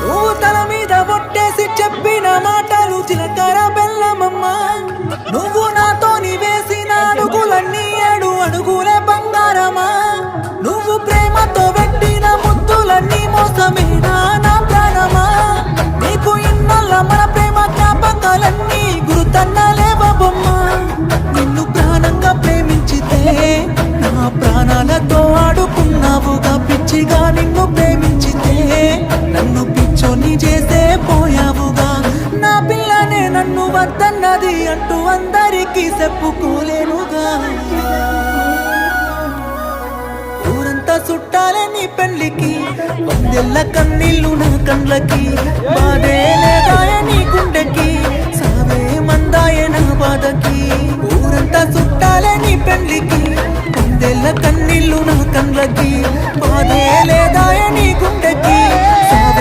నువ్వు తల మీద ఒట్టేసి చెప్పిన మాటలు చిలకర బెల్లమమ్మ. నువ్వు నాతోని వేసిన అడుగులన్నీ 7 అడుగులే బంగారమా. నువ్వు ప్రేమతో పెట్టిన ముద్దులన్నీ మోసమేనా నా ప్రాణమా. నీకు ఇన్నల్ల మన ప్రేమ జ్ఞాపకాలన్నీ గుర్తన్నలేవా బొమ్మ. నిన్ను ప్రాణంగా ప్రేమించితే నా ప్రాణాలతో ఆడుకున్నావుగా. పిచ్చిగా నిన్ను ప్రేమించితే నన్ను పిచ్చోని చేసే పోయావుగా. నా పిల్లనే నన్ను వద్దన్నది అంటూ అందరికీ చెప్పుకోలేనుగా. ఊరంతా చుట్టాలే నీ పెళ్లికి, 100 కన్నీళ్ళు నా కండ్లకి. బాధే లేదాయే నీ గుండెకి, సావే మందాయే నా బాధకి. ఊరంతా చుట్టాలే నీ పెళ్లికి, 100 కన్నీళ్ళు నా కండ్లకి. బాధే లేదాయే నీ గుండెకి,